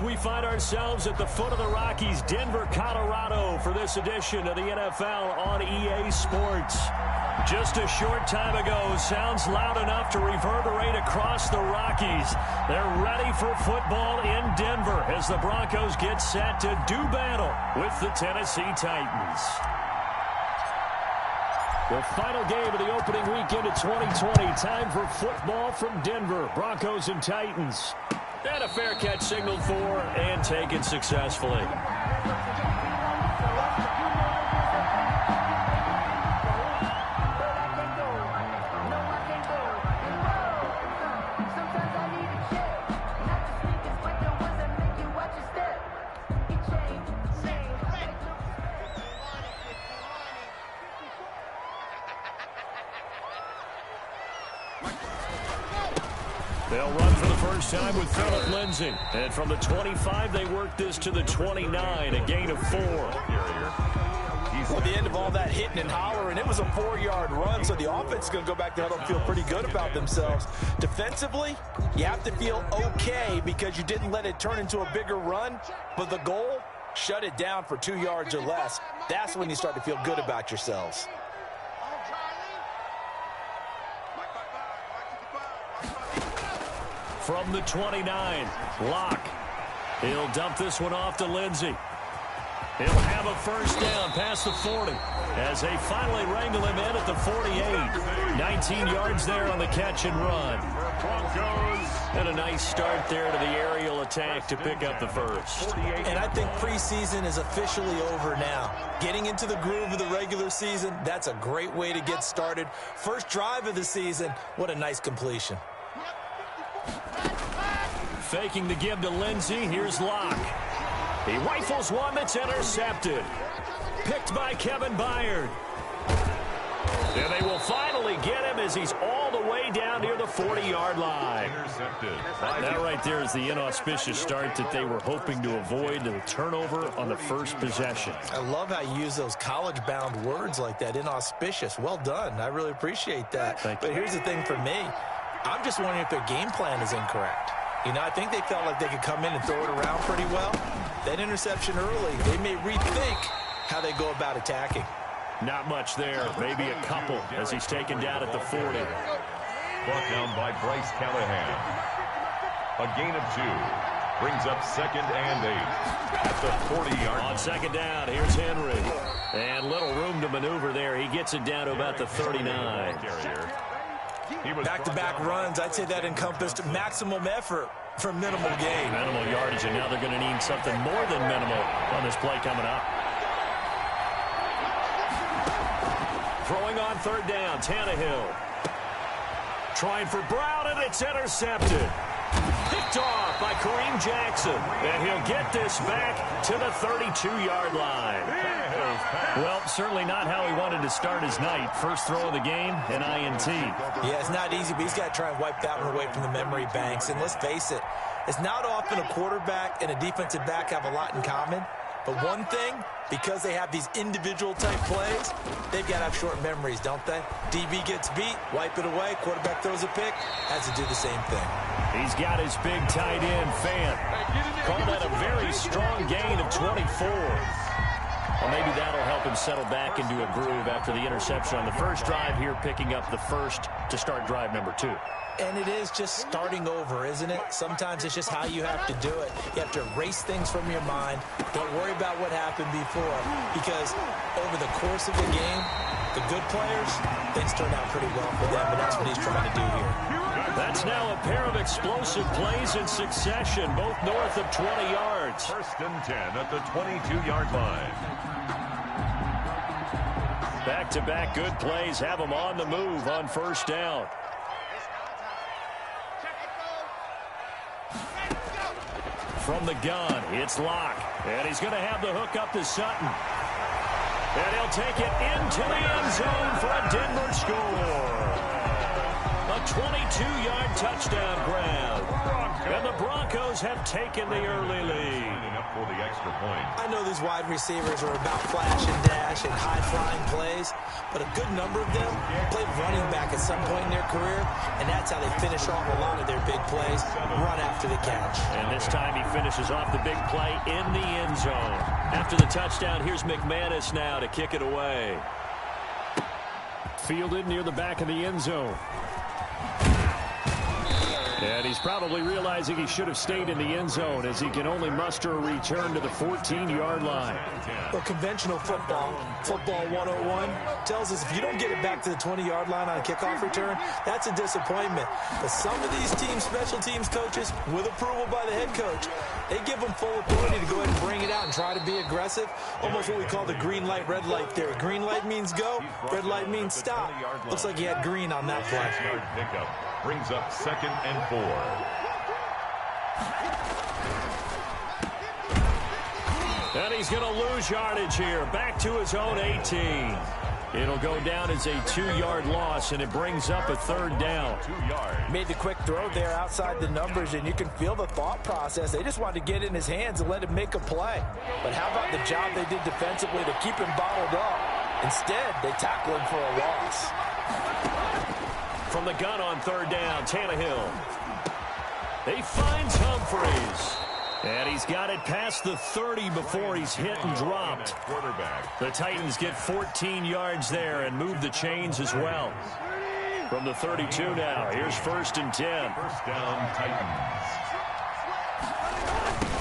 We find ourselves at the foot of the Rockies, Denver, Colorado, for this edition of the NFL on EA Sports. Just a short time ago, sounds loud enough to reverberate across the Rockies. They're ready for football in Denver as the Broncos get set to do battle with the Tennessee Titans. The final game of the opening weekend of 2020. Time for football from Denver. Broncos and Titans. And a fair catch signaled for and taken successfully. They'll run for the first time with Phillip Lindsay. And from the 25, they work this to the 29, a gain of 4. At the end of all that hitting and hollering, it was a 4-yard run, so the offense is going to go back to huddle and feel pretty good about themselves. Defensively, you have to feel okay because you didn't let it turn into a bigger run, but the goal, shut it down for 2 yards or less. That's when you start to feel good about yourselves. From the 29, Locke. He'll dump this one off to Lindsay. He'll have a first down past the 40 as they finally wrangle him in at the 48. 19 yards there on the catch and run. And a nice start there to the aerial attack to pick up the first. And I think preseason is officially over now. Getting into the groove of the regular season, that's a great way to get started. First drive of the season, what a nice completion. Faking the give to Lindsay. Here's Locke. He rifles one that's intercepted. Picked by Kevin Byard. And they will finally get him as he's all the way down near the 40-yard line. Intercepted. That right there is the inauspicious start that they were hoping to avoid, the turnover on the first possession. I love how you use those college-bound words like that, inauspicious. Well done. I really appreciate that. But here's the thing for me. I'm just wondering if their game plan is incorrect. You know, I think they felt like they could come in and throw it around pretty well. That interception early, they may rethink how they go about attacking. Not much there. Maybe a couple as he's taken down at the 40. Brought down by Bryce Callahan. A gain of 2. Brings up 2nd and 8 at the 40-yard. On second down, here's Henry. And little room to maneuver there. He gets it down to about the 39. Back-to-back runs, I'd say that encompassed maximum effort for minimal gain. Minimal yardage, and now they're going to need something more than minimal on this play coming up. Throwing on third down, Tannehill. Trying for Brown, and it's intercepted. Picked off by Kareem Jackson, and he'll get this back to the 32-yard line. Well, certainly not how he wanted to start his night. First throw of the game, an INT. Yeah, it's not easy, but he's got to try and wipe that one away from the memory banks. And let's face it, it's not often a quarterback and a defensive back have a lot in common. But one thing, because they have these individual-type plays, they've got to have short memories, don't they? DB gets beat, wipe it away, quarterback throws a pick, has to do the same thing. He's got his big tight end, Fant. Call that a very strong gain of 24. Well, maybe that'll help him settle back into a groove after the interception on the first drive here, picking up the first to start drive number 2. And it is just starting over, isn't it? Sometimes it's just how you have to do it. You have to erase things from your mind. Don't worry about what happened before, because over the course of the game, the good players, things turn out pretty well for them, but that's what he's trying to do here. That's now a pair of explosive plays in succession, both north of 20 yards. 1st and 10 at the 22-yard line. Back-to-back good plays have them on the move on first down. From the gun, it's Locke. And he's going to have the hook up to Sutton. And he'll take it into the end zone for a Denver score. A 22-yard touchdown grab. And the Broncos have taken the early lead. Up for the extra point. I know these wide receivers are about flash and dash and high-flying plays, but a good number of them played running back at some point in their career, and that's how they finish off a lot of their big plays, run after the catch. And this time he finishes off the big play in the end zone. After the touchdown, here's McManus now to kick it away. Fielded near the back of the end zone. And he's probably realizing he should have stayed in the end zone as he can only muster a return to the 14-yard line. Well, conventional football 101, tells us if you don't get it back to the 20-yard line on a kickoff return, that's a disappointment. But some of these teams, special teams coaches, with approval by the head coach, they give them full authority to go ahead and bring it out and try to be aggressive. Almost what we call the green light, red light theory. Green light means go, red light means stop. Looks like he had green on that play. Pickup brings up 2nd and 4. And he's going to lose yardage here. Back to his own 18. It'll go down as a 2-yard loss, and it brings up a 3rd down. 2 yards. Made the quick throw there outside the numbers, and you can feel the thought process. They just wanted to get in his hands and let him make a play. But how about the job they did defensively to keep him bottled up? Instead, they tackle him for a loss. From the gun on 3rd down, Tannehill. He finds Humphries. And he's got it past the 30 before he's hit and dropped. The Titans get 14 yards there and move the chains as well. From the 32 now, here's 1st and 10. First down, Titans.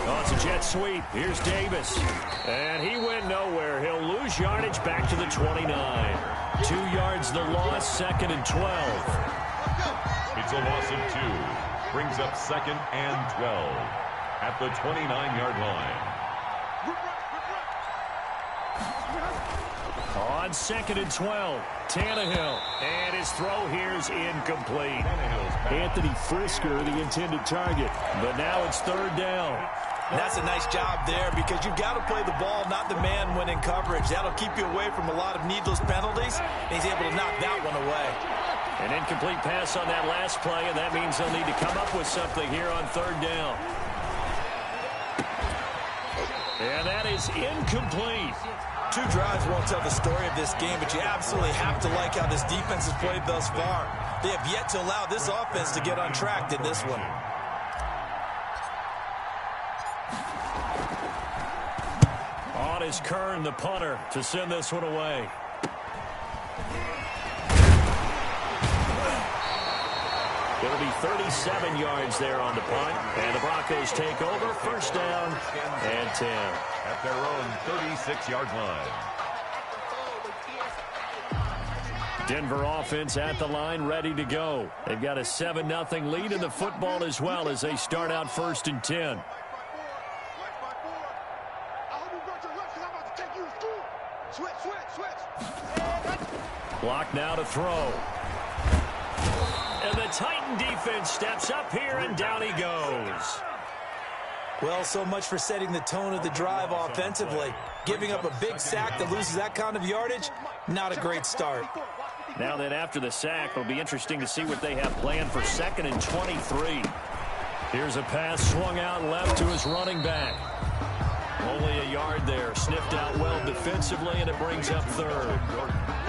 Oh, it's a jet sweep. Here's Davis. And he went nowhere. He'll lose yardage back to the 29. 2 yards the loss, 2nd and 12. It's a loss of 2. Brings up 2nd and 12 at the 29-yard line. On 2nd and 12, Tannehill. And his throw here is incomplete. Anthony Frisker, the intended target. But now it's 3rd down. And that's a nice job there because you've got to play the ball, not the man when in coverage. That'll keep you away from a lot of needless penalties. And he's able to knock that one away. An incomplete pass on that last play, and that means they'll need to come up with something here on 3rd down. And that is incomplete. 2 drives won't tell the story of this game, but you absolutely have to like how this defense has played thus far. They have yet to allow this offense to get on track in this one. On is Kern, the punter, to send this one away. It'll be 37 yards there on the punt. And the Broncos take over. 1st down and 10. At their own 36-yard line. Denver offense at the line, ready to go. They've got a 7-0 lead in the football as well as they start out 1st and 10. Block now to throw. And the Titan defense steps up here, and down he goes. Well, so much for setting the tone of the drive offensively. Giving up a big sack that loses that kind of yardage, not a great start. Now then, after the sack, it'll be interesting to see what they have planned for 2nd and 23. Here's a pass swung out left to his running back. Only a yard there. Sniffed out well defensively, and it brings up 3rd.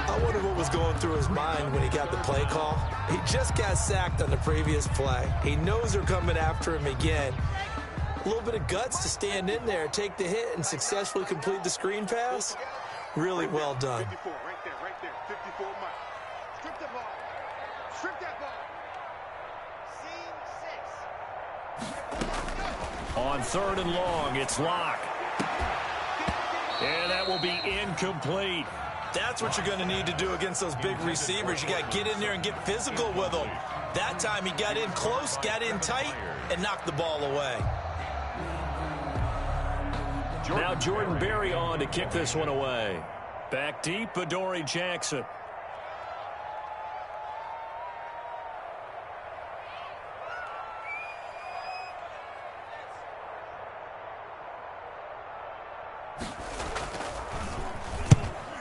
I wonder what was going through his mind when he got the play call. He just got sacked on the previous play. He knows they're coming after him again. A little bit of guts to stand in there, take the hit, and successfully complete the screen pass. Really well done. 54, right there, 54 Mike. Strip that ball. Strip that ball. On 3rd and long, it's Locke. And that will be incomplete. That's what you're going to need to do against those big receivers. You got to get in there and get physical with them. That time he got in close, got in tight, and knocked the ball away. Now Jordan Berry on to kick this one away. Back deep, Adoree Jackson.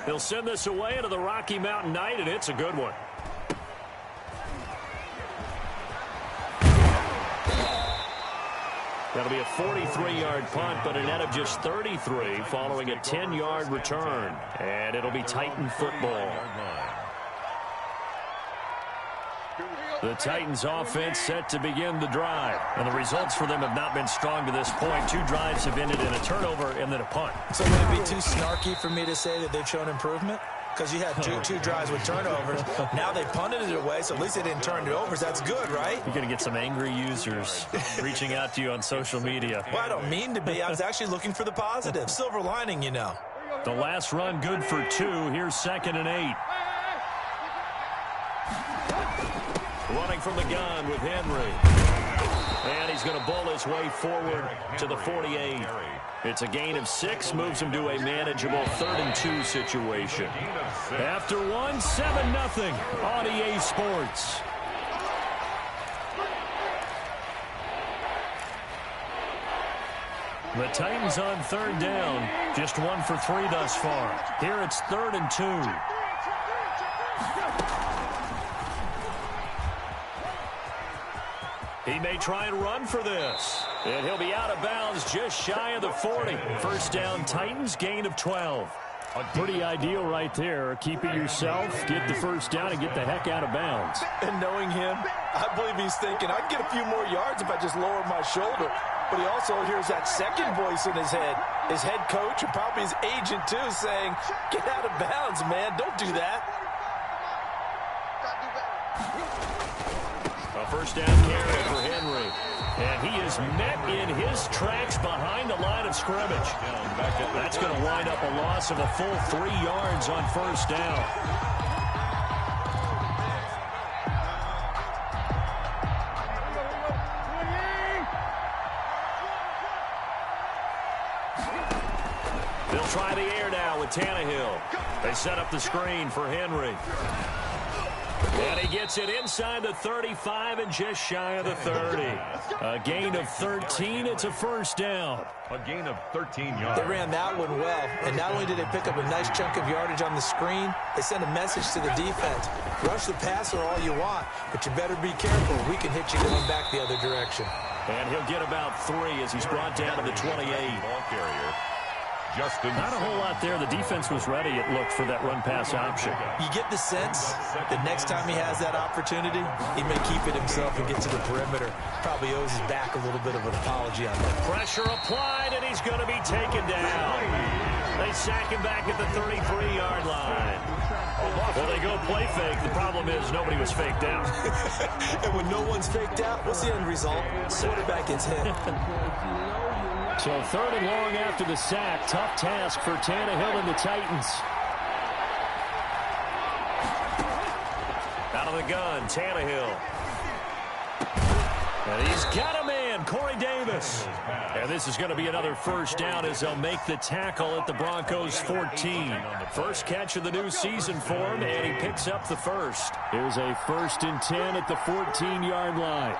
He'll send this away into the Rocky Mountain night, and it's a good one. That'll be a 43-yard punt, but a net of just 33 following a 10-yard return. And it'll be Titan football. The Titans offense set to begin the drive. And the results for them have not been strong to this point. 2 drives have ended in a turnover and then a punt. So would it be too snarky for me to say that they've shown improvement? Because you had two drives with turnovers. Now they punted it away, so at least they didn't turn it over. So that's good, right? You're going to get some angry users reaching out to you on social media. Well, I don't mean to be. I was actually looking for the positive. Silver lining, you know. The last run good for 2. Here's 2nd and 8. Running from the gun with Henry. And he's going to bowl his way forward to the 48. It's a gain of 6, moves him to a manageable 3rd and 2 situation. After 1, 7-0 on EA Sports. The Titans on 3rd down, just 1 for 3 thus far. Here it's 3rd and 2. He may try and run for this. And he'll be out of bounds just shy of the 40. First down, Titans, gain of 12. Pretty ideal right there. Keep it yourself, get the first down, and get the heck out of bounds. And knowing him, I believe he's thinking, I can get a few more yards if I just lower my shoulder. But he also hears that second voice in his head. His head coach and probably his agent, too, saying, get out of bounds, man. Don't do that. A first down carry for Henry. And he is met in his tracks behind the line of scrimmage. That's going to wind up a loss of a full 3 yards on first down. They'll try the air now with Tannehill. They set up the screen for Henry. And he gets it inside the 35 and just shy of the 30. A gain of 13. It's a first down. A gain of 13 yards. They ran that one well. And not only did they pick up a nice chunk of yardage on the screen, they sent a message to the defense. Rush the passer all you want, but you better be careful. We can hit you going back the other direction. And he'll get about 3 as he's brought down to the 28. Ball carrier. Justin. Not a whole lot there. The defense was ready, it looked, for that run-pass option. You get the sense that next time he has that opportunity, he may keep it himself and get to the perimeter. Probably owes his back a little bit of an apology on that. Pressure applied, and he's going to be taken down. They sack him back at the 33-yard line. Well, they go play fake. The problem is nobody was faked out. And when no one's faked out, what's the end result? Quarterback gets hit. So 3rd and long after the sack. Tough task for Tannehill and the Titans. Out of the gun, Tannehill. And he's got a man, Corey Davis. And this is going to be another first down as they'll make the tackle at the Broncos 14. First catch of the new season for him, and he picks up the first. Here's a 1st and 10 at the 14-yard line.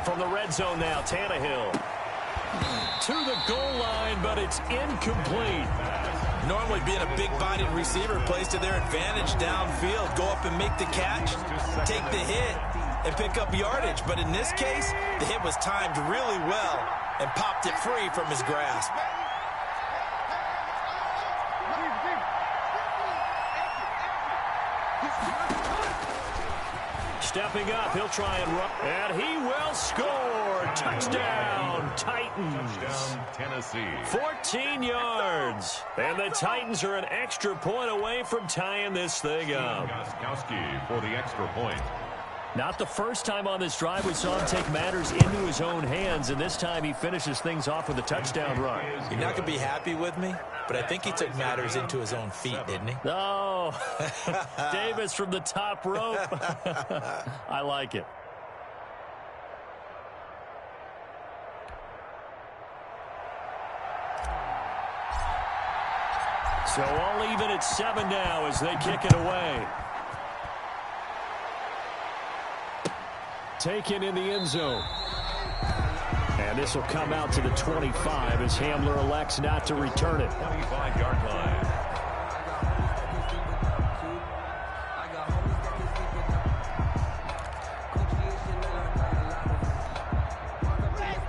From the red zone now, Tannehill. To the goal line, but it's incomplete. Normally being a big-bodied receiver plays to their advantage downfield. Go up and make the catch, take the hit, and pick up yardage. But in this case, the hit was timed really well and popped it free from his grasp. Stepping up, he'll try and run. And he will score. Touchdown, Titans. Touchdown, Tennessee. 14 yards. And the Titans are an extra point away from tying this thing up. Gostkowski for the extra point. Not the first time on this drive we saw him take matters into his own hands, and this time he finishes things off with a touchdown run. You're not going to be happy with me, but I think he took matters into his own feet, didn't he? Oh, Davis from the top rope. I like it. So all even at 7 now as they kick it away. Taken in the end zone. And this will come out to the 25 as Hamler elects not to return it. 25-yard line.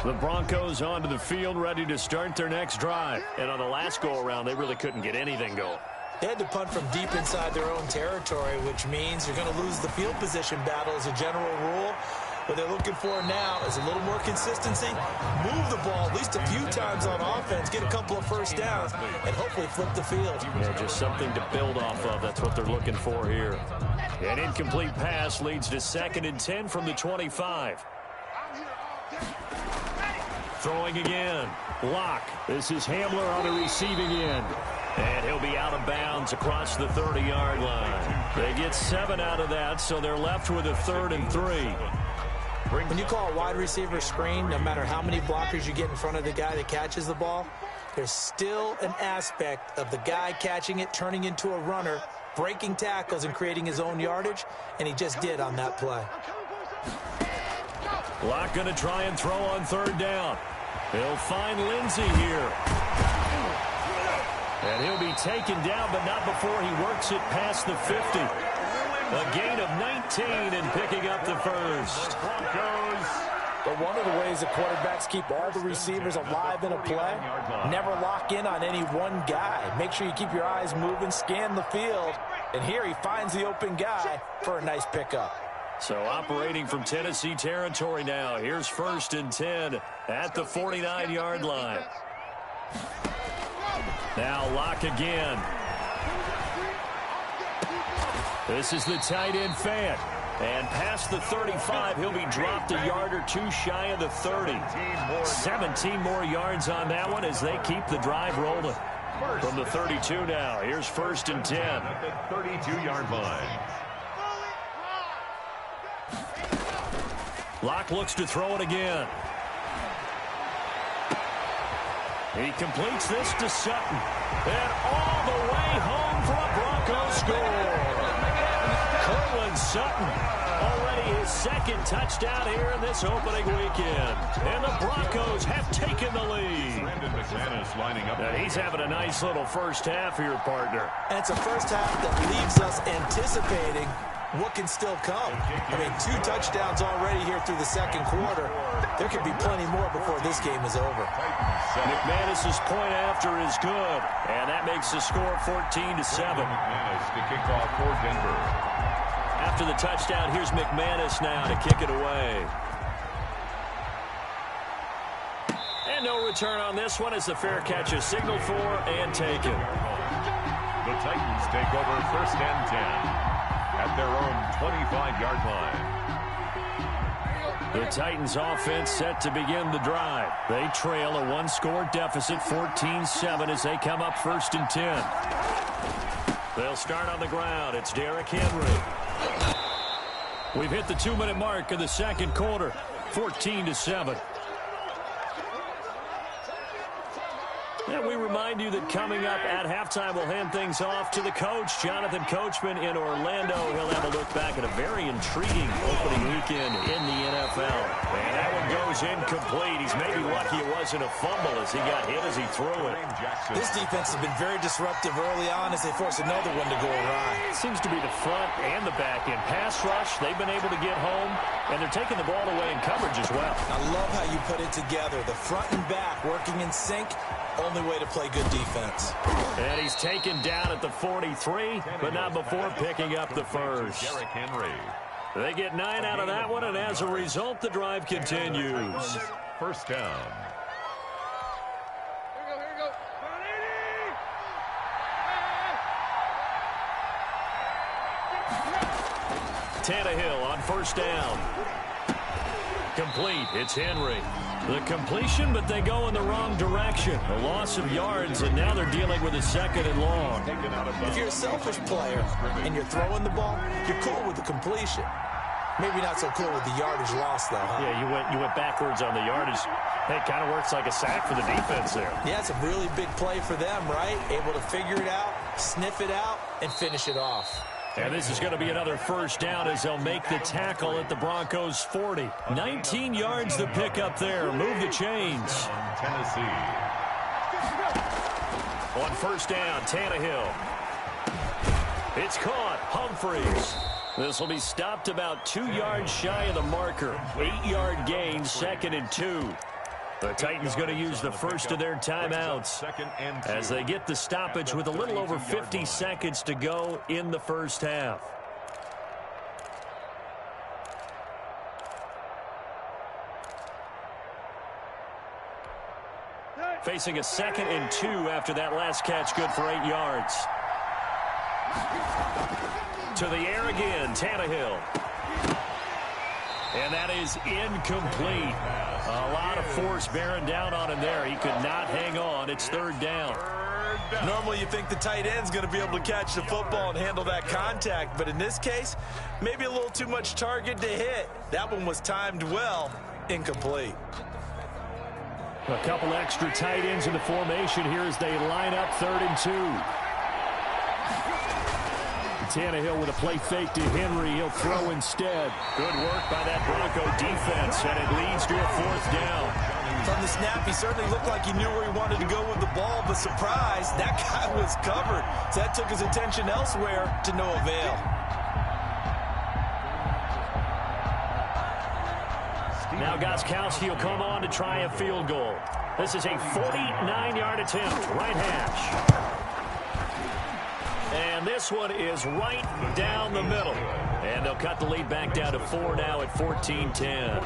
The Broncos onto the field, ready to start their next drive. And on the last go-around, they really couldn't get anything going. They had to punt from deep inside their own territory, which means you're going to lose the field position battle as a general rule. What they're looking for now is a little more consistency, move the ball at least a few times on offense, get a couple of first downs, and hopefully flip the field. Yeah, just something to build off of. That's what they're looking for here. An incomplete pass leads to 2nd and 10 from the 25. Throwing again. Locke. This is Hamler on the receiving end. And he'll be out of bounds across the 30-yard line. They get 7 out of that, so they're left with a 3rd and 3. When you call a wide receiver screen, no matter how many blockers you get in front of the guy that catches the ball, there's still an aspect of the guy catching it, turning into a runner, breaking tackles and creating his own yardage, and he just did on that play. Locke going to try and throw on 3rd down. He'll find Lindsey here. And he'll be taken down, but not before he works it past the 50. A gain of 19 and picking up the first. But one of the ways that quarterbacks keep all the receivers alive in a play, never lock in on any one guy. Make sure you keep your eyes moving, scan the field. And here he finds the open guy for a nice pickup. So operating from Tennessee territory now. Here's 1st and 10 at the 49-yard line. Now Locke again. This is the tight end Fant. And past the 35, he'll be dropped a yard or 2 shy of the 30. 17 more yards on that one as they keep the drive rolling. From the 32 now, here's 1st and 10. At the 32-yard line. Locke looks to throw it again. He completes this to Sutton. And all the way home for a Broncos score. Courtland Sutton, already his 2nd touchdown here in this opening weekend. And the Broncos have taken the lead. Brandon McManus lining up. And he's having a nice little first half here, partner. And it's a first half that leaves us anticipating what can still come. I mean, 2 touchdowns already here through the 2nd quarter. There could be plenty more before this game is over. McManus's point after is good, and that makes the score 14-7. McManus to kick off for Denver. After the touchdown, here's McManus now to kick it away. And no return on this one as the fair catch is signaled for and taken. The Titans take over 1st and 10. At their own 25-yard line. The Titans offense set to begin the drive. They trail a 1-score deficit, 14-7 as they come up 1st and 10. They'll start on the ground. It's Derrick Henry. We've hit the 2-minute mark of the 2nd quarter, 14-7. And we remind you that coming up at halftime, we'll hand things off to the coach, Jonathan Coachman in Orlando. He'll have a look back at a very intriguing opening weekend in the NFL. And that one goes incomplete. He's maybe lucky it wasn't a fumble as he got hit as he threw it. This defense has been very disruptive early on as they force another one to go awry. It seems to be the front and the back end. Pass rush, they've been able to get home, and they're taking the ball away in coverage as well. I love how you put it together. The front and back working in sync. Only way to play good defense. And he's taken down at the 43, but not before picking up the first. Derrick Henry. They get 9 out of that one, and as a result, the drive continues. 1st down. Here we go. Tannehill on 1st down. Complete. It's Henry. The completion, but they go in the wrong direction. A loss of yards, and now they're dealing with a 2nd and long. If you're a selfish player and you're throwing the ball, you're cool with the completion. Maybe not so cool with the yardage loss, though, huh? Yeah, you went backwards on the yardage. Hey, it kind of works like a sack for the defense there. Yeah, it's a really big play for them, right? Able to figure it out, sniff it out, and finish it off. And this is going to be another 1st down as they'll make the tackle at the Broncos' 40. 19 yards to pick up there. Move the chains. Tennessee. On 1st down, Tannehill. It's caught. Humphries. This will be stopped about 2 yards shy of the marker. 8-yard gain, 2nd and 2. The Titans going to use the first of their timeouts as they get the stoppage with a little over 50 seconds to go in the first half. Facing a 2nd and 2 after that last catch, good for 8 yards. To the air again, Tannehill. And that is incomplete. A lot of force bearing down on him there. He could not hang on. It's 3rd down. Normally you think the tight end's going to be able to catch the football and handle that contact, but in this case, maybe a little too much target to hit. That one was timed well, incomplete. A couple extra tight ends in the formation here as they line up 3rd and 2. Tannehill with a play fake to Henry. He'll throw instead. Good work by that Bronco defense, and it leads to a 4th down. From the snap, he certainly looked like he knew where he wanted to go with the ball, but surprise, that guy was covered. So that took his attention elsewhere to no avail. Now Gostkowski will come on to try a field goal. This is a 49-yard attempt, right hash. And this one is right down the middle. And they'll cut the lead back down to 4 now at 14-10.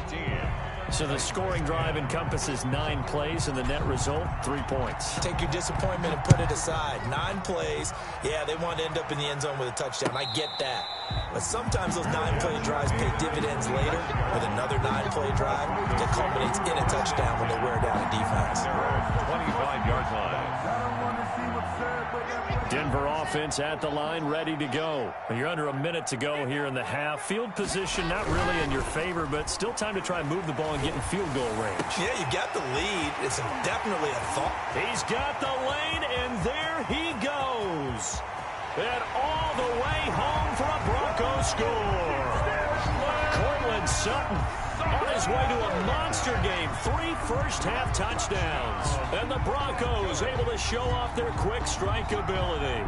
So the scoring drive encompasses 9 plays, and the net result, 3 points. Take your disappointment and put it aside. 9 plays. Yeah, they want to end up in the end zone with a touchdown. I get that. But sometimes those 9-play drives pay dividends later with another 9-play drive that culminates in a touchdown when they wear down a defense. 25-yard line. Denver offense at the line, ready to go. You're under a minute to go here in the half. Field position not really in your favor, but still time to try and move the ball and get in field goal range. Yeah, you got the lead. It's definitely a thought. He's got the lane, and there he goes. And all the way home for a Bronco score. Cortland Sutton on his way to a monster game. 3 first-half touchdowns. And the Broncos able to show off their quick strike ability.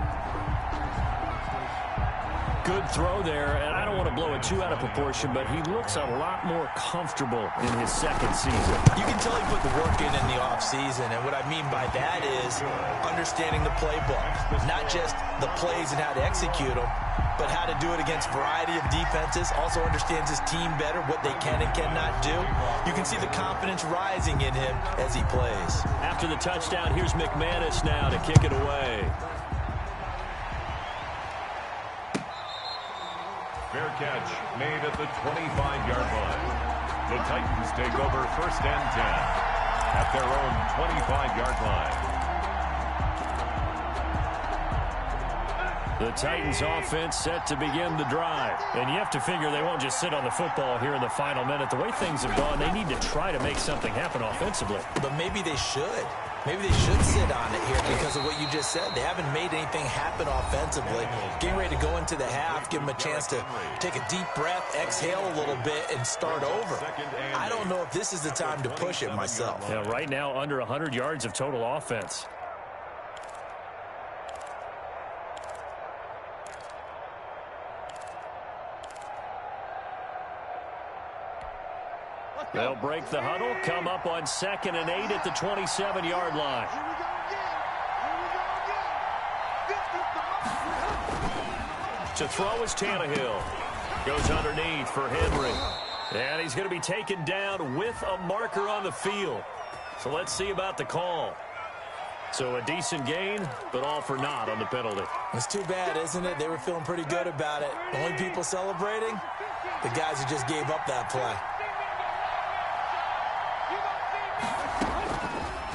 Good throw there, and I don't want to blow it too out of proportion, but he looks a lot more comfortable in his 2nd season. You can tell he put the work in the offseason, and what I mean by that is understanding the playbook. Not just the plays and how to execute them, but how to do it against a variety of defenses. Also understands his team better, what they can and cannot do. You can see the confidence rising in him as he plays. After the touchdown, here's McManus now to kick it away. Fair catch made at the 25-yard line. The Titans take over 1st and 10 at their own 25-yard line. The Titans offense set to begin the drive. And you have to figure they won't just sit on the football here in the final minute. The way things have gone, they need to try to make something happen offensively. But maybe they should. Maybe they should sit on it here because of what you just said. They haven't made anything happen offensively. Getting ready to go into the half, give them a chance to take a deep breath, exhale a little bit, and start over. I don't know if this is the time to push it myself. Yeah, right now under 100 yards of total offense. They'll break the huddle, come up on 2nd and 8 at the 27-yard line. To throw is Tannehill. Goes underneath for Henry. And he's going to be taken down with a marker on the field. So let's see about the call. So a decent gain, but all for naught on the penalty. It's too bad, isn't it? They were feeling pretty good about it. The only people celebrating, the guys who just gave up that play.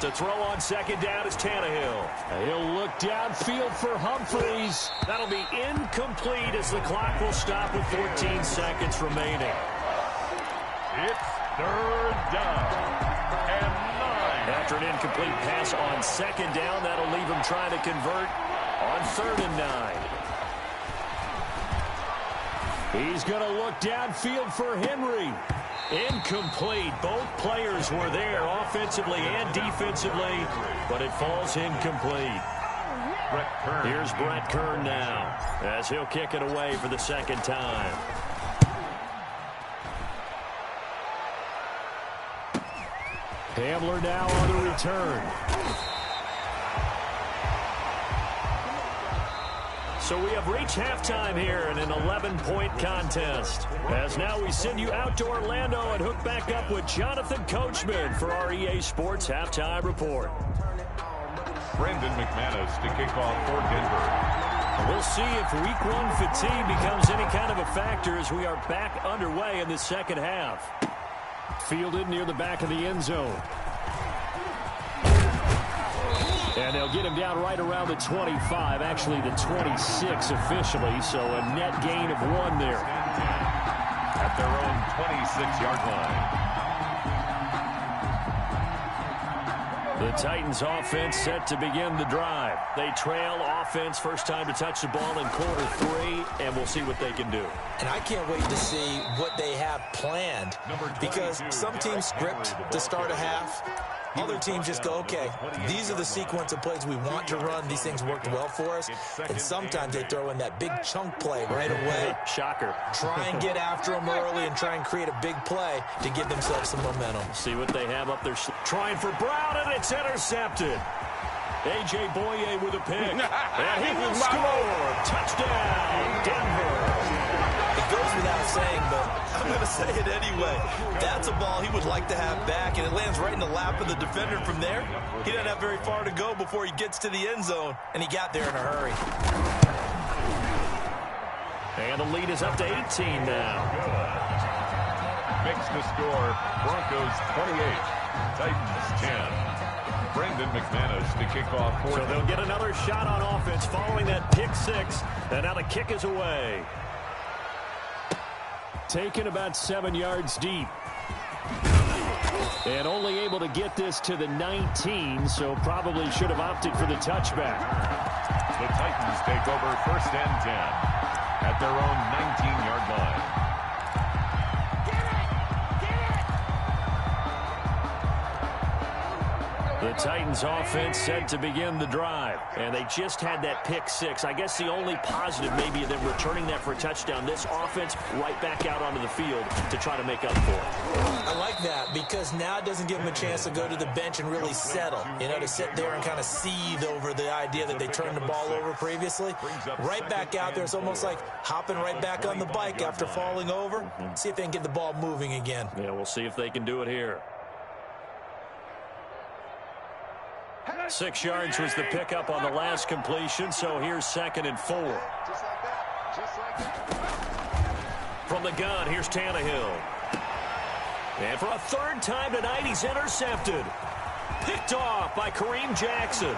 To throw on 2nd down is Tannehill. He'll look downfield for Humphries. That'll be incomplete as the clock will stop with 14 seconds remaining. It's 3rd down and 9. After an incomplete pass on 2nd down, that'll leave him trying to convert on 3rd and 9. He's going to look downfield for Henry. Incomplete. Both players were there offensively and defensively, but it falls incomplete. Here's Brett Kern now as he'll kick it away for the 2nd time. Hamler now on the return. So we have reached halftime here in an 11-point contest. As now we send you out to Orlando and hook back up with Jonathan Coachman for our EA Sports Halftime Report. Brandon McManus to kick off for Denver. We'll see if week one fatigue becomes any kind of a factor as we are back underway in the second half. Fielded near the back of the end zone. And they'll get him down right around the 25, actually the 26 officially, so a net gain of 1 there. At their own 26-yard line. The Titans offense set to begin the drive. They trail offense, first time to touch the ball in quarter 3, and we'll see what they can do. And I can't wait to see what they have planned, because some teams script to start a half. Other teams just go, okay, these are the sequence of plays we want to run. These things worked well for us. And sometimes they throw in that big chunk play right away. Shocker. Try and get after them early and try and create a big play to give themselves some momentum. See what they have up there. Trying for Brown, and it's intercepted. A.J. Boye with a pick. And he will score. Touchdown, Denver. It goes without saying, but I'm going to say it anyway. That's a ball he would like to have back, and it lands right in the lap of the defender from there. He doesn't have very far to go before he gets to the end zone, and he got there in a hurry. And the lead is up to 18 now. Makes the score, Broncos 28, Titans 10. Brandon McManus to kick off for So they'll get another shot on offense following that pick 6, and now the kick is away. Taken about 7 yards deep. And only able to get this to the 19, so probably should have opted for the touchback. The Titans take over first and 10 at their own 19-yard line. The Titans offense set to begin the drive, and they just had that pick 6. I guess the only positive maybe of them returning that for a touchdown. This offense right back out onto the field to try to make up for it. I like that, because now it doesn't give them a chance to go to the bench and really settle, you know, to sit there and kind of seethe over the idea that they turned the ball over previously. Right back out there, it's almost like hopping right back on the bike after falling over. See if they can get the ball moving again. Yeah, we'll see if they can do it here. 6 yards was the pickup on the last completion, so here's 2nd and 4. From the gun, here's Tannehill. And for a 3rd time tonight, he's intercepted. Picked off by Kareem Jackson.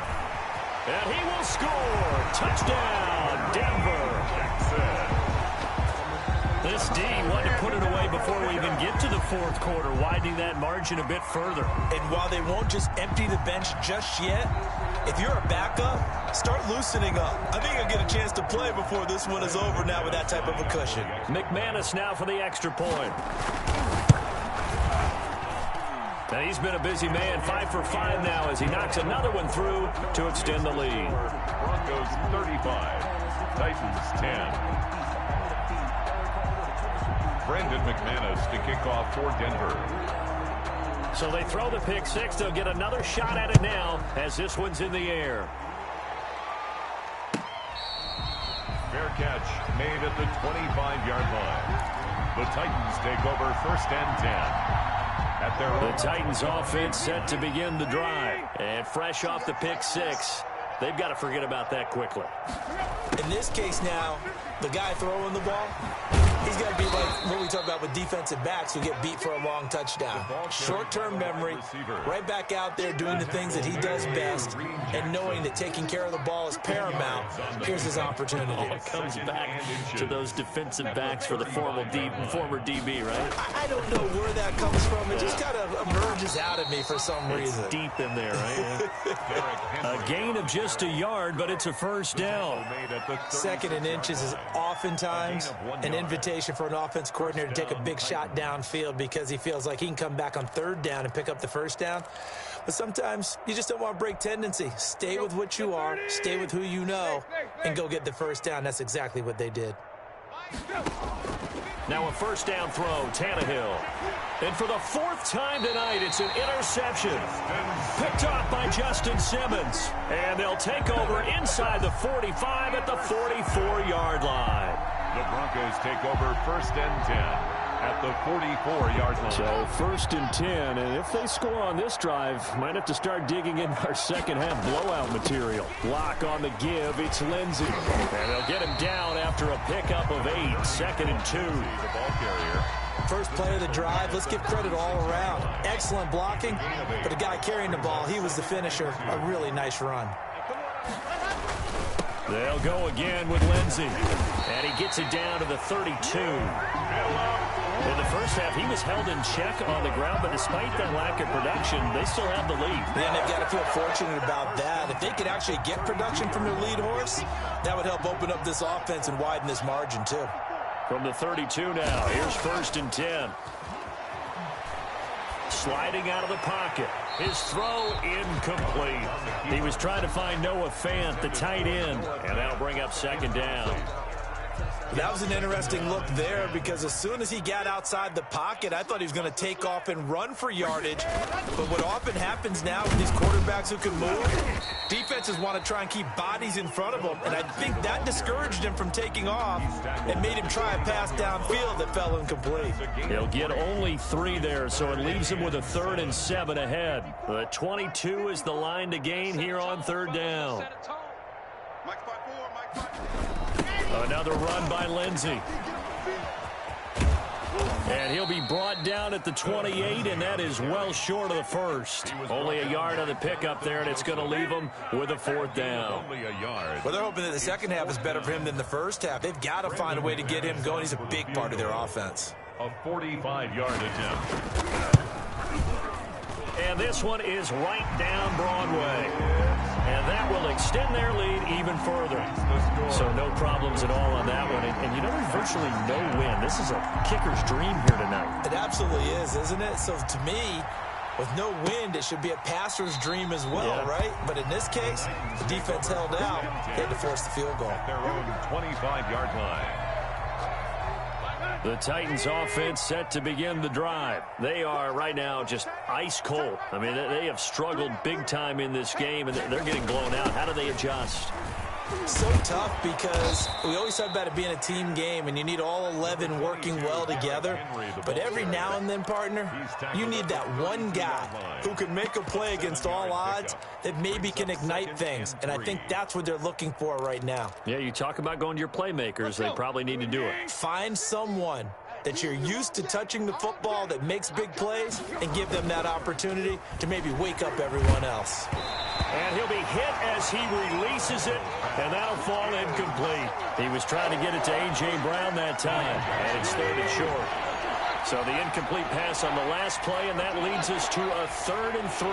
And he will score. Touchdown, Denver. This D wanted to put it away before we even get to the 4th quarter, widening that margin a bit further. And while they won't just empty the bench just yet, if you're a backup, start loosening up. I think you'll get a chance to play before this one is over now with that type of a cushion. McManus now for the extra point. And he's been a busy man, 5 for 5 now as he knocks another one through to extend the lead. Broncos 35, Titans 10. Brandon McManus to kick off for Denver. So they throw the pick 6. They'll get another shot at it now as this one's in the air. Fair catch made at the 25-yard line. The Titans take over first and 10. At their own. The Titans offense set to begin the drive. And fresh off the pick 6, they've got to forget about that quickly. In this case now, the guy throwing the ball, he's got to be like what we talk about with defensive backs who get beat for a long touchdown. Short-term memory, right back out there doing the things that he does best, and knowing that taking care of the ball is paramount. Here's his opportunity. It comes back to those defensive backs for the former DB, right? I don't know where that comes from. It just kind of emerges out of me for some reason. It's deep in there, right? A gain of just a yard, but it's a first down. 2nd and inches is oftentimes an invitation for an offense coordinator to take a big shot downfield because he feels like he can come back on 3rd down and pick up the first down. But sometimes you just don't want to break tendency. Stay with what you are, stay with who you know, and go get the first down. That's exactly what they did. Now a first down throw, Tannehill. And for the fourth time tonight, it's an interception. Picked off by Justin Simmons. And they'll take over inside the 45 at the 44-yard line. The Broncos take over first and 10 at the 44-yard line. So first and 10, and if they score on this drive, might have to start digging in our second-half blowout material. Lock on the give, it's Lindsey. And they'll get him down after a pickup of 8, second and 2. The ball carrier. First play of the drive, let's give credit all around. Excellent blocking, but the guy carrying the ball, he was the finisher. A really nice run. They'll go again with Lindsey. And he gets it down to the 32. In the first half, he was held in check on the ground, but despite that lack of production, they still have the lead. And they've got to feel fortunate about that. If they could actually get production from their lead horse, that would help open up this offense and widen this margin, too. From the 32 now, here's first and 10. Sliding out of the pocket. His throw incomplete. He was trying to find Noah Fant, the tight end, and that'll bring up second down. That was an interesting look there because as soon as he got outside the pocket, I thought he was going to take off and run for yardage. But what often happens now with these quarterbacks who can move, defenses want to try and keep bodies in front of them. And I think that discouraged him from taking off and made him try a pass downfield that fell incomplete. He'll get only 3 there, so it leaves him with a 3rd and 7 ahead. The 22 is the line to gain here on 3rd down. Another run by Lindsey. And he'll be brought down at the 28, and that is well short of the first. Only a yard on the pickup there, and it's going to leave him with a 4th down. Only a yard. Well, they're hoping that the second half is better for him than the first half. They've got to find a way to get him going. He's a big part of their offense. A 45-yard attempt. And this one is right down Broadway. And that will extend their lead even further. So no problems at all on that one. And you know, there's virtually no win. This is a kicker's dream here tonight. It absolutely is, isn't it? So to me, with no wind, it should be a passer's dream as well, right? But in this case, the defense held out. They had to force the field goal. At their own 25-yard line. The Titans offense set to begin the drive. They are right now just ice cold. I mean, they have struggled big time in this game, and they're getting blown out. How do they adjust? So tough because we always talk about it being a team game, and you need all 11 working well together. But every now and then, partner, you need that one guy who can make a play against all odds that maybe can ignite things. And I think that's what they're looking for right now. Yeah, you talk about going to your playmakers. They probably need to do it. Find someone that you're used to touching the football that makes big plays and give them that opportunity to maybe wake up everyone else. And he'll be hit as he releases it, and that'll fall incomplete. He was trying to get it to A.J. Brown that time, and it's 3rd and short. So the incomplete pass on the last play, and that leads us to a 3rd and 3.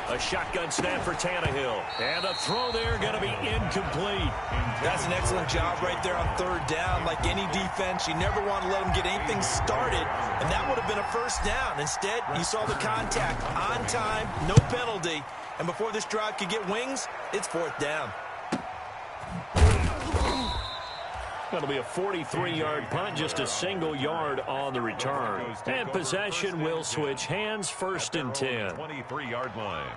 A shotgun snap for Tannehill. And a throw there going to be incomplete. That's an excellent job right there on 3rd down. Like any defense, you never want to let them get anything started, and that would have been a first down. Instead, you saw the contact on time, no penalty, and before this drive could get wings, it's 4th down. That'll be a 43-yard punt, just a single yard on the return. And possession will switch hands, 1st and 10. 23-yard line.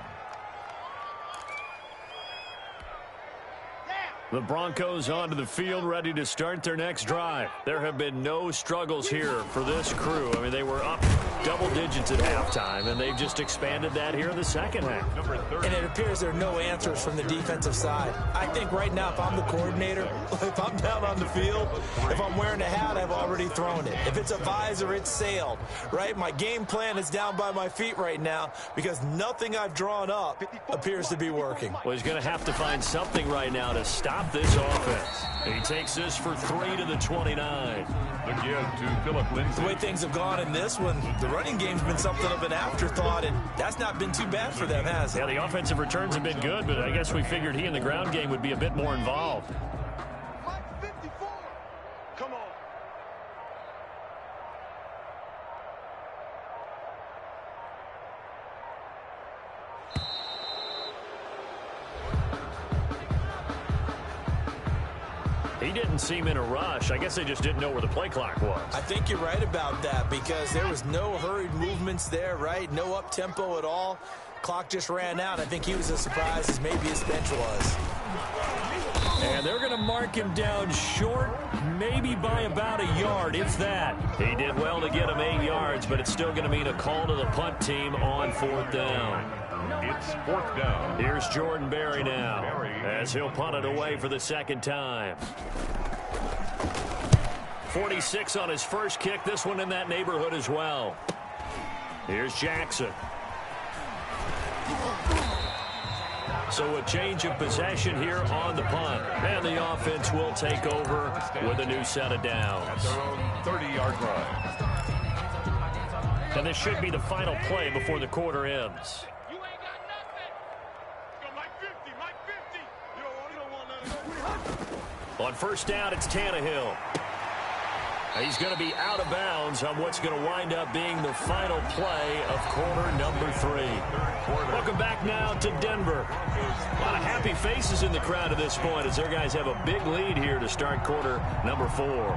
The Broncos onto the field, ready to start their next drive. There have been no struggles here for this crew. I mean, they were up double digits at halftime, and they've just expanded that here in the second half. And it appears there are no answers from the defensive side. I think right now, if I'm the coordinator, if I'm down on the field, if I'm wearing a hat, I've already thrown it. If it's a visor, it's sailed, right? My game plan is down by my feet right now because nothing I've drawn up appears to be working. Well, he's going to have to find something right now to stop this offense. He takes this for 3 to the 29. The give to Philip Lindsey. The way things have gone in this one, the running game's been something of an afterthought, and that's not been too bad for them, has it? Yeah, the offensive returns have been good, but I guess we figured he in the ground game would be a bit more involved. Come on. He didn't seem in a rush. I guess they just didn't know where the play clock was. I think you're right about that because there was no hurried movements there, right? No up-tempo at all. Clock just ran out. I think he was as surprised as maybe his bench was. And they're going to mark him down short, maybe by about a yard, if that. He did well to get him 8 yards, but it's still going to mean a call to the punt team on 4th down. It's 4th down. Here's Jordan Berry now as he'll punt it away for the 2nd time. 46 on his first kick. This one in that neighborhood as well. Here's Jackson. So a change of possession here on the punt. And the offense will take over with a new set of downs. At their own 30-yard line. And this should be the final play before the quarter ends. You ain't got nothing. Go Mike 50, Mike 50. You don't want none of that. On 1st down, it's Tannehill. He's going to be out of bounds on what's going to wind up being the final play of quarter number 3. Welcome back now to Denver. A lot of happy faces in the crowd at this point as their guys have a big lead here to start quarter number 4.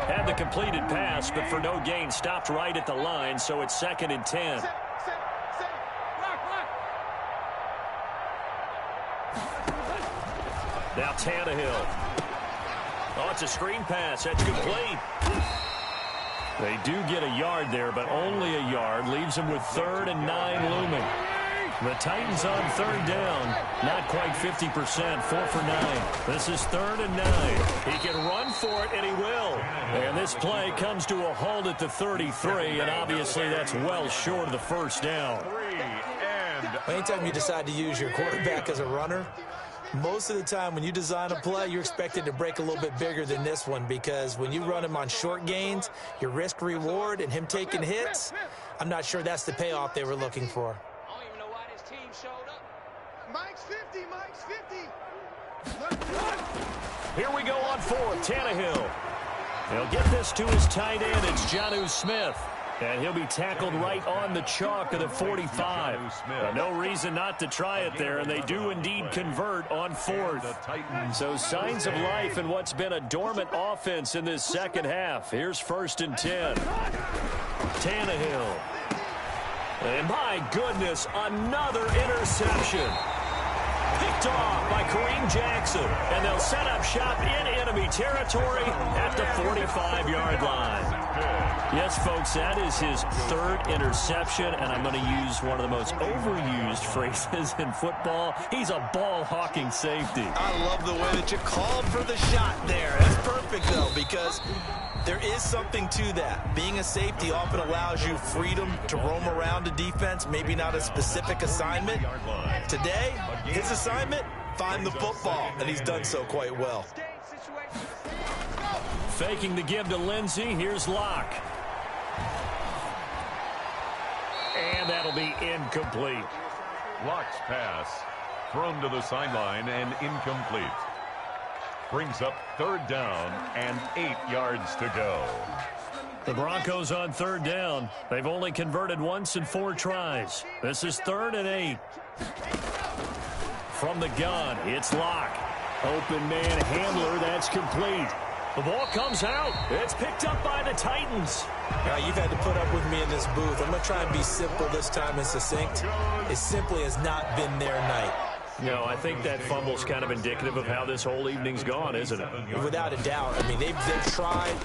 Had the completed pass, but for no gain, stopped right at the line, so it's 2nd and 10. Now Tannehill. Oh, it's a screen pass. That's complete. They do get a yard there, but only a yard. Leaves them with 3rd and 9 looming. The Titans on 3rd down. Not quite 50%. 4 for 9. This is 3rd and 9. He can run for it, and he will. And this play comes to a halt at the 33, and obviously that's well short of the 1st down. Anytime you decide to use your quarterback as a runner, most of the time when you design a play, you're expected to break a little bit bigger than this one because when you run him on short gains, your risk-reward and him taking hits, I'm not sure that's the payoff they were looking for. I don't even know why this team showed up. Mike's 50, Mike's 50. Here we go on 4th. Tannehill. He'll get this to his tight end. It's Jonnu Smith. And he'll be tackled right on the chalk of the 45. No reason not to try it there, and they do indeed convert on 4th. So signs of life in what's been a dormant offense in this second half. Here's 1st and 10. Tannehill. And my goodness, another interception. Picked off by Kareem Jackson. And they'll set up shop in enemy territory at the 45-yard line. Yes, folks, that is his 3rd interception, and I'm going to use one of the most overused phrases in football. He's a ball-hawking safety. I love the way that you called for the shot there. That's perfect, though, because there is something to that. Being a safety often allows you freedom to roam around a defense, maybe not a specific assignment. Today, his assignment, find the football, and he's done so quite well. Faking the give to Lindsey. Here's Locke. And that'll be incomplete. Locke's pass thrown to the sideline and incomplete. Brings up 3rd down and 8 yards to go. The Broncos on 3rd down. They've only converted once in 4 tries. This is 3rd and 8. From the gun, it's Locke. Open man handler, that's complete. The ball comes out. It's picked up by the Titans. You've had to put up with me in this booth. I'm going to try and be simple this time and succinct. It simply has not been their night. No, I think that fumble's kind of indicative of how this whole evening's gone, isn't it? Without a doubt. I mean, they've tried,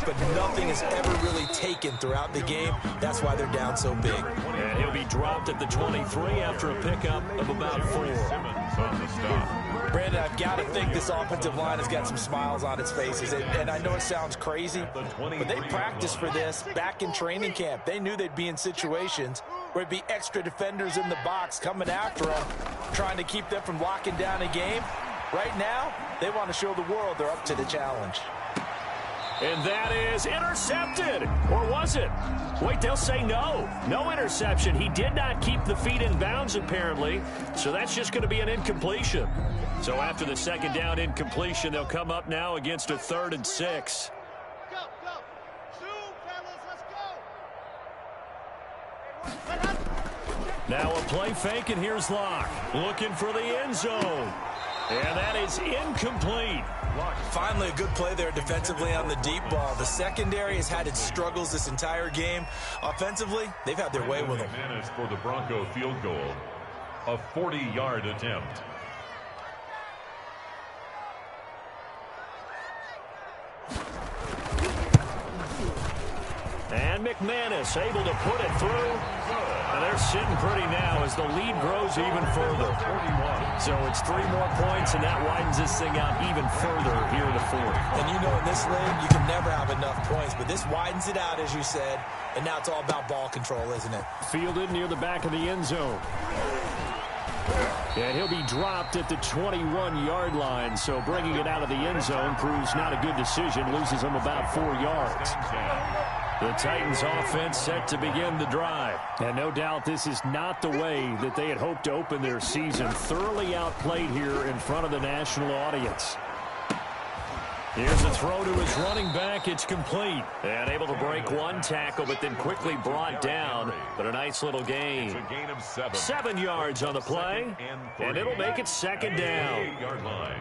but nothing has ever really taken throughout the game. That's why they're down so big. And he'll be dropped at the 23 after a pickup of about 4. Simmons on the stop. Brandon, I've got to think this offensive line has got some smiles on its faces. And I know it sounds crazy, but they practiced for this back in training camp. They knew they'd be in situations where it'd be extra defenders in the box coming after them, trying to keep them from locking down a game. Right now, they want to show the world they're up to the challenge. And that is intercepted. Or was it? Wait, they'll say no. No interception. He did not keep the feet in bounds, apparently. So that's just going to be an incompletion. So after the 2nd down incompletion, they'll come up now against a 3rd and 6. Go, go. Shoot, fellas, let's go. Now a play fake, and here's Locke. Looking for the end zone. And that is incomplete. Finally, a good play there defensively on the deep ball. The secondary has had its struggles this entire game. Offensively, they've had their way with them. Managed for the Bronco field goal. A 40-yard attempt. And McManus able to put it through. And they're sitting pretty now as the lead grows even further. So it's 3 more points, and that widens this thing out even further here in the fourth. And you know in this league, you can never have enough points, but this widens it out, as you said, and now it's all about ball control, isn't it? Fielded near the back of the end zone. And he'll be dropped at the 21-yard line, so bringing it out of the end zone proves not a good decision, loses him about 4 yards. The Titans offense set to begin the drive. And no doubt this is not the way that they had hoped to open their season. Thoroughly outplayed here in front of the national audience. Here's a throw to his running back. It's complete. And able to break 1 tackle, but then quickly brought down. But a nice little gain. It's a gain of 7. 7 yards on the play. And it'll make it second down. 8-yard line.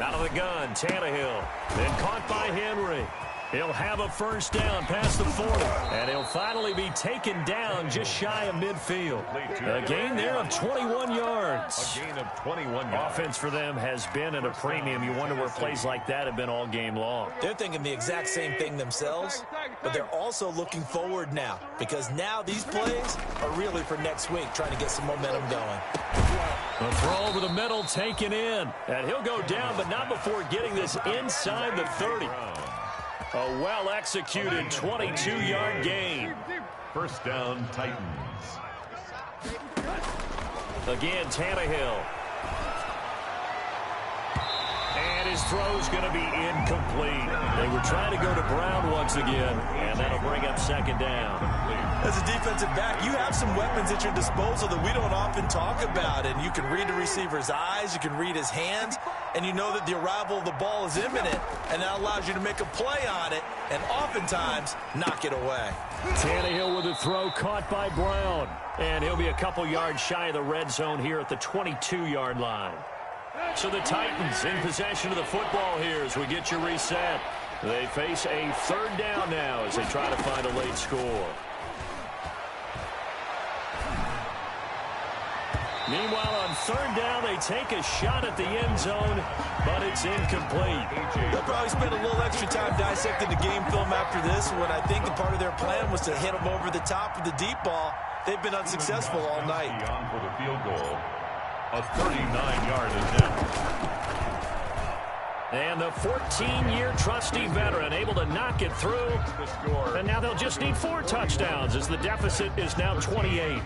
Out of the gun, Tannehill. Then caught by Henry. He'll have a first down past the 40. And he'll finally be taken down just shy of midfield. A gain there of 21 yards. A gain of 21 yards. Offense for them has been at a premium. You wonder where plays like that have been all game long. They're thinking the exact same thing themselves, but they're also looking forward now, because now these plays are really for next week, trying to get some momentum going. A throw over the middle taken in. And he'll go down, but not before getting this inside the 30. A well-executed 22-yard gain. First down, Titans. Again, Tannehill. And his throw's going to be incomplete. They were trying to go to Brown once again, and that'll bring up second down. As a defensive back, you have some weapons at your disposal that we don't often talk about, and you can read the receiver's eyes, you can read his hands, and you know that the arrival of the ball is imminent, and that allows you to make a play on it and oftentimes knock it away. Tannehill with a throw caught by Brown, and he'll be a couple yards shy of the red zone here at the 22-yard line. So the Titans in possession of the football here as we get you reset. They face a third down now as they try to find a late score. Meanwhile, on third down, they take a shot at the end zone, but it's incomplete. They'll probably spend a little extra time dissecting the game film after this, when I think a part of their plan was to hit them over the top of the deep ball. They've been unsuccessful all night. On for the field goal. A 39-yard attempt. And the 14-year trusty veteran able to knock it through. And now they'll just need 4 touchdowns as the deficit is now 28.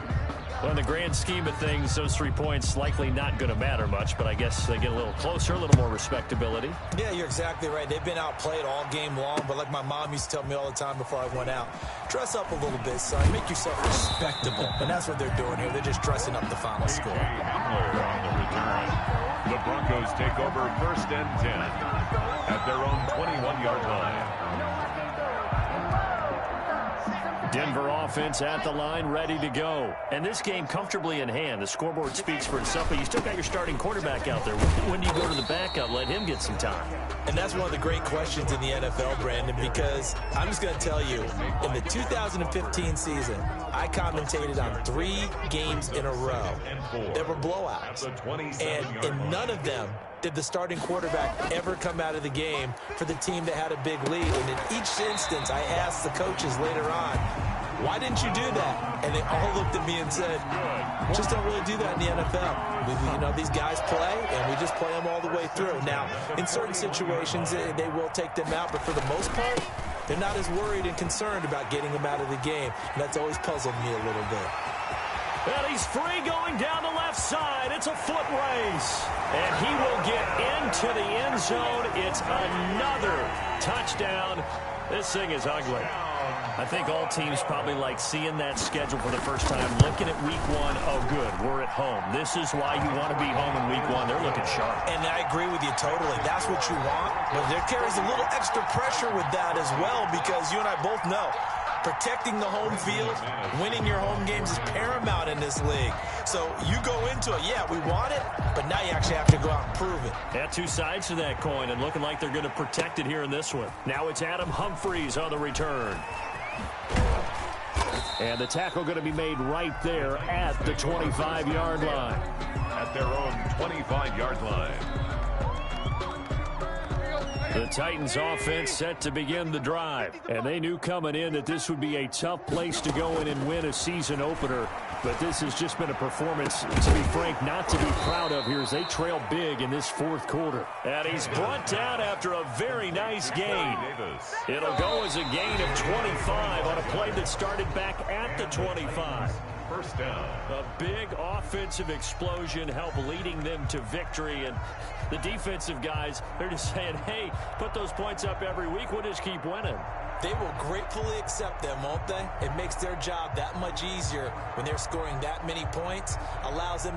Well, in the grand scheme of things, those 3 points likely not going to matter much, but I guess they get a little closer, a little more respectability. Yeah, you're exactly right. They've been outplayed all game long, but like my mom used to tell me all the time before I went out, dress up a little bit, son. Make yourself respectable. And that's what they're doing here. They're just dressing up the final score. Hamler on the return. The Broncos take over first and 10 at their own 21-yard line. Denver offense at the line, ready to go. And this game comfortably in hand. The scoreboard speaks for itself, but you still got your starting quarterback out there. When do you go to the backup, let him get some time? And that's one of the great questions in the NFL, Brandon, because I'm just going to tell you, in the 2015 season, I commentated on 3 games in a row. There were blowouts. And in none of them did the starting quarterback ever come out of the game for the team that had a big lead. And in each instance, I asked the coaches later on, why didn't you do that? And they all looked at me and said, just don't really do that in the NFL. You know, these guys play, and we just play them all the way through. Now, in certain situations, they will take them out, but for the most part, they're not as worried and concerned about getting them out of the game. And that's always puzzled me a little bit. Well, he's free going down the left side. It's a foot race. And he will get into the end zone. It's another touchdown. This thing is ugly. I think all teams probably like seeing that schedule for the first time, looking at week 1. Oh, good, we're at home. This is why you want to be home in week 1. They're looking sharp. And I agree with you totally. That's what you want. But there carries a little extra pressure with that as well, because you and I both know Protecting the home field, winning your home games is paramount in this league. So you go into it, yeah, we want it, but now you actually have to go out and prove it. Yeah, two sides to that coin, and looking like they're going to protect it here in this one. Now it's Adam Humphries on the return. And the tackle going to be made right there at the 25-yard line. At their own 25-yard line. The Titans offense set to begin the drive. And they knew coming in that this would be a tough place to go in and win a season opener. But this has just been a performance, to be frank, not to be proud of here as they trail big in this fourth quarter. And he's brought down after a very nice gain. It'll go as a gain of 25 on a play that started back at the 25. First down. A big offensive explosion helped leading them to victory. And the defensive guys, they're just saying, hey, put those points up every week. We'll just keep winning. They will gratefully accept them, won't they? It makes their job that much easier when they're scoring that many points, allows them